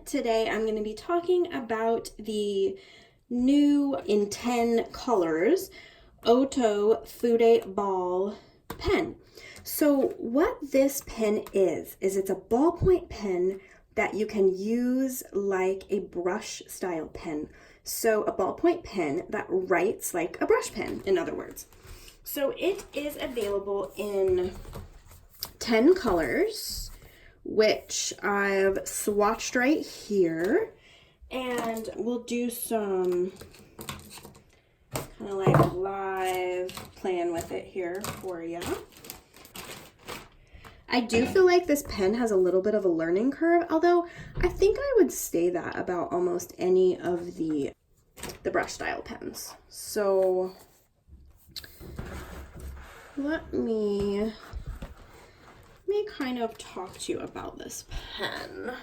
today I'm going to be talking about the new in 10 colors Ohto Fude Ball pen. So what this pen is it's a ballpoint pen that you can use like a brush style pen. So a ballpoint pen that writes like a brush pen, in other words. So it is available in 10 colors, which I've swatched right here, and we'll do some kind of like live playing with it here for you. I do feel like this pen has a little bit of a learning curve, although I think I would say that about almost any of the brush style pens. So let me kind of talk to you about this pen.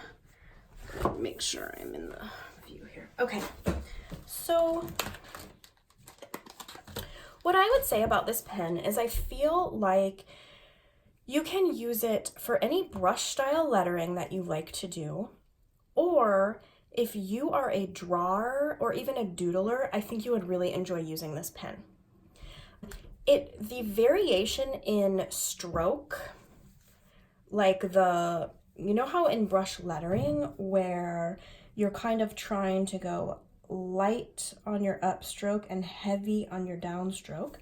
Make sure I'm in the view here. Okay, so what I would say about this pen is I feel like you can use it for any brush style lettering that you like to do, or if you are a drawer or even a doodler, I think you would really enjoy using this pen. The variation in stroke, like you know how in brush lettering where you're kind of trying to go light on your upstroke and heavy on your downstroke,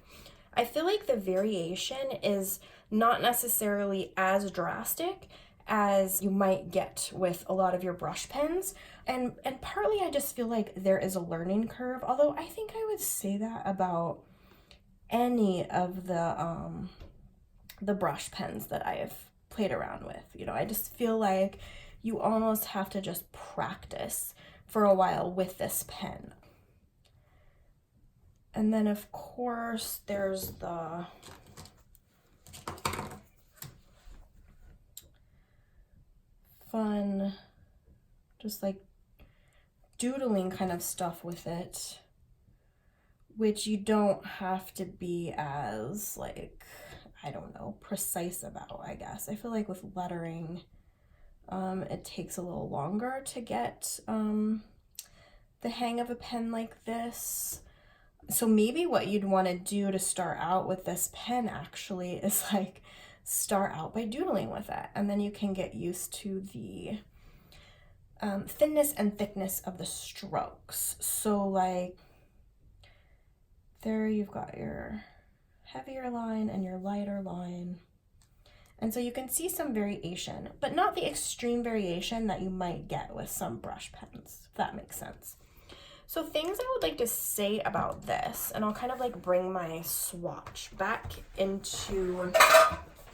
I feel like the variation is not necessarily as drastic as you might get with a lot of your brush pens. And partly I just feel like there is a learning curve, although I think I would say that about any of the brush pens that I have played around with. You know, I just feel like you almost have to just practice for a while with this pen. And then of course there's the fun, just like doodling kind of stuff with it, which you don't have to be as like, I don't know, precise about, I guess. I feel like with lettering, it takes a little longer to get the hang of a pen like this. So maybe what you'd want to do to start out with this pen actually is like start out by doodling with it, and then you can get used to the thinness and thickness of the strokes. So like there you've got your heavier line and your lighter line. And so you can see some variation, but not the extreme variation that you might get with some brush pens, if that makes sense. So things I would like to say about this, and I'll kind of like bring my swatch back into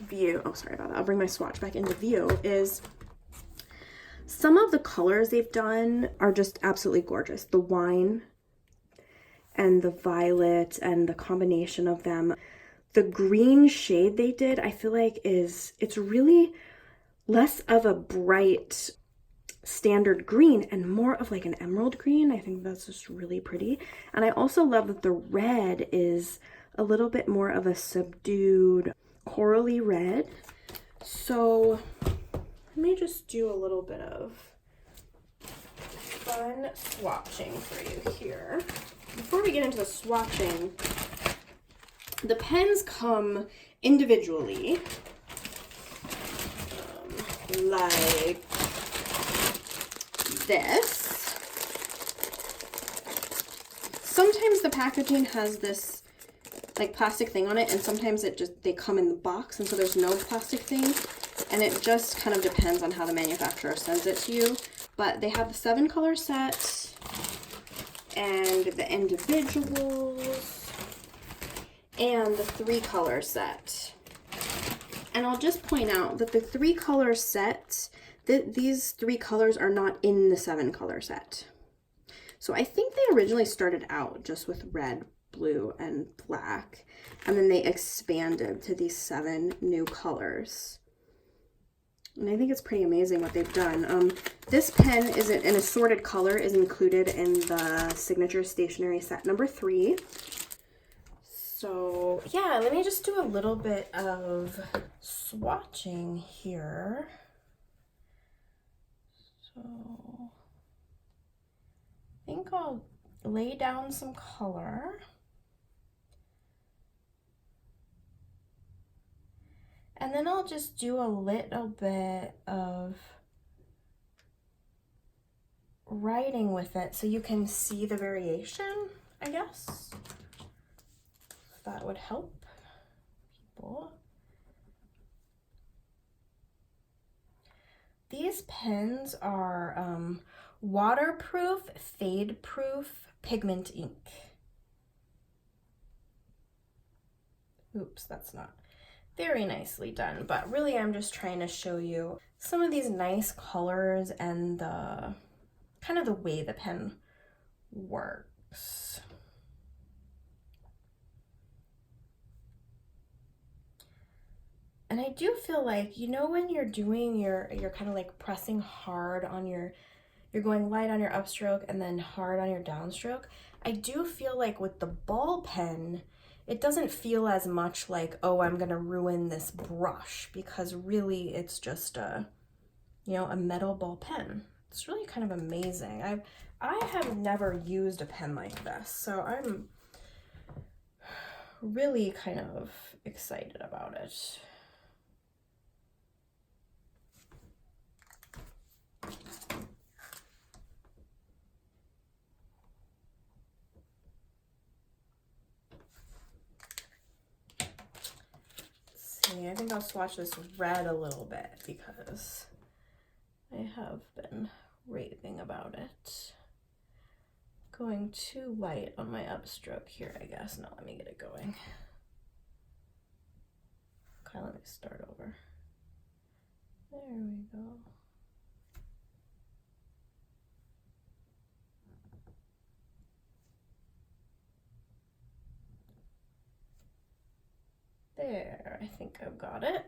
view. Oh, sorry about that. I'll bring my swatch back into view, is some of the colors they've done are just absolutely gorgeous. The wine and the violet and the combination of them. The green shade they did, I feel like it's really less of a bright standard green and more of like an emerald green. I think that's just really pretty. And I also love that the red is a little bit more of a subdued corally red. So let me just do a little bit of fun swatching for you here. Before we get into the swatching, the pens come individually, like this. Sometimes the packaging has this like plastic thing on it, and sometimes they come in the box, and so there's no plastic thing, and it just kind of depends on how the manufacturer sends it to you. But they have the 7 color set and the individuals and the 3 color set. And I'll just point out that the 3 color set, these 3 colors are not in the 7 color set. So I think they originally started out just with red, blue, and black, and then they expanded to these 7 new colors. And I think it's pretty amazing what they've done. This pen is an assorted color is included in the Signature Stationery set number 3. So yeah, let me just do a little bit of swatching here. So So I think I'll lay down some color. And then I'll just do a little bit of writing with it so you can see the variation, I guess. If that would help people. These pens are waterproof, fade-proof pigment ink. Oops, that's not very nicely done, but really I'm just trying to show you some of these nice colors and the kind of the way the pen works. And I do feel like, you know, when you're doing you're kind of like pressing hard on you're going light on your upstroke and then hard on your downstroke. I do feel like with the ball pen, it doesn't feel as much like, oh, I'm gonna ruin this brush, because really it's just a, you know, a metal ball pen. It's really kind of amazing. I have never used a pen like this, so I'm really kind of excited about it. See, I think I'll swatch this red a little bit because I have been raving about it. Going too light on my upstroke here, I guess. No, let me get it going. Okay, let me start over. There we go. There, I think I've got it.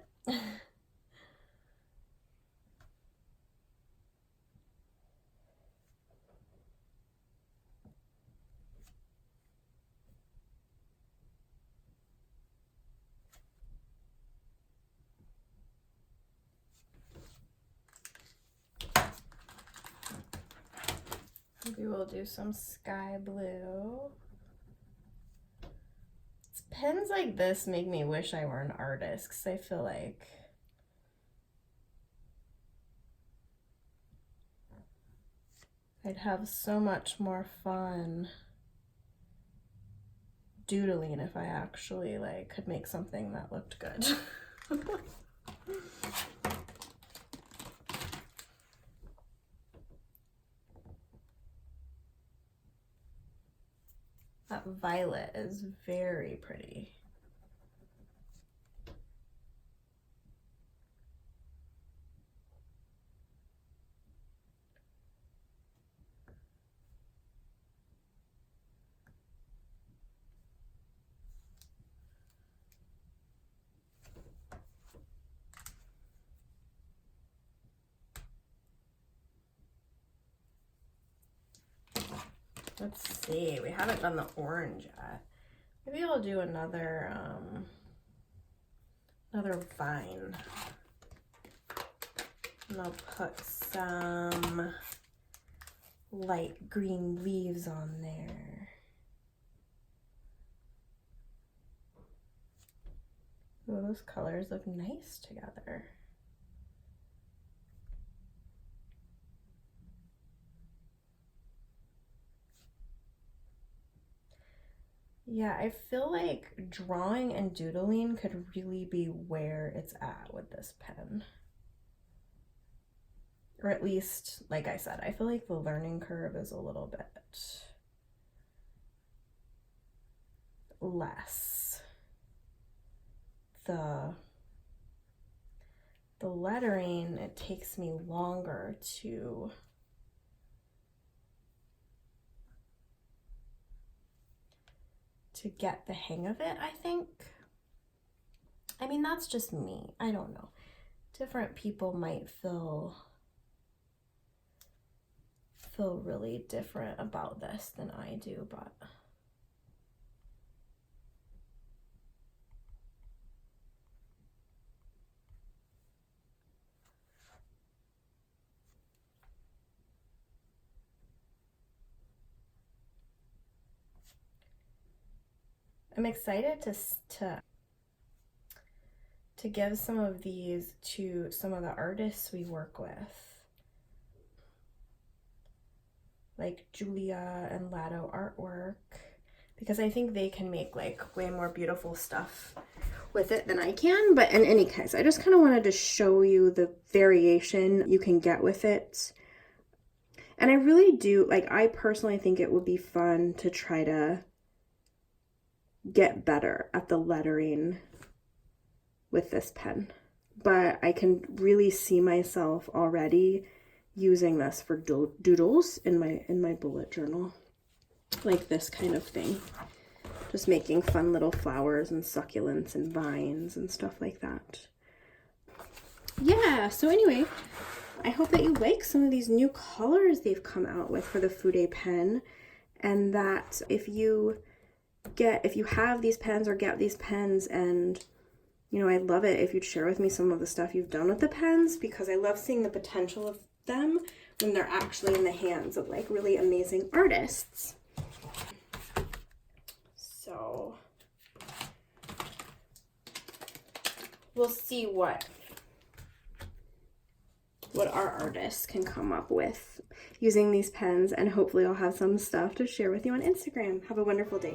Maybe we'll do some sky blue. Pens like this make me wish I were an artist, because I feel like I'd have so much more fun doodling if I actually like could make something that looked good. That violet is very pretty. Let's see, we haven't done the orange yet. Maybe I'll do another vine. And I'll put some light green leaves on there. Ooh, those colors look nice together. Yeah, I feel like drawing and doodling could really be where it's at with this pen. Or at least, like I said, I feel like the learning curve is a little bit less. The lettering, it takes me longer to get the hang of it, I think. I mean, that's just me. I don't know. Different people might feel really different about this than I do, but I'm excited to give some of these to some of the artists we work with, like Julia and Lado Artwork, because I think they can make like way more beautiful stuff with it than I can. But in any case, I just kind of wanted to show you the variation you can get with it. And I really do, like, I personally think it would be fun to try to get better at the lettering with this pen. But I can really see myself already using this for doodles in my bullet journal, like this kind of thing. Just making fun little flowers and succulents and vines and stuff like that. Yeah, so anyway, I hope that you like some of these new colors they've come out with for the Fude pen, and that if you have these pens or get these pens, and you know, I'd love it if you'd share with me some of the stuff you've done with the pens, because I love seeing the potential of them when they're actually in the hands of like really amazing artists. So we'll see what our artists can come up with using these pens, and hopefully I'll have some stuff to share with you on Instagram. Have a wonderful day.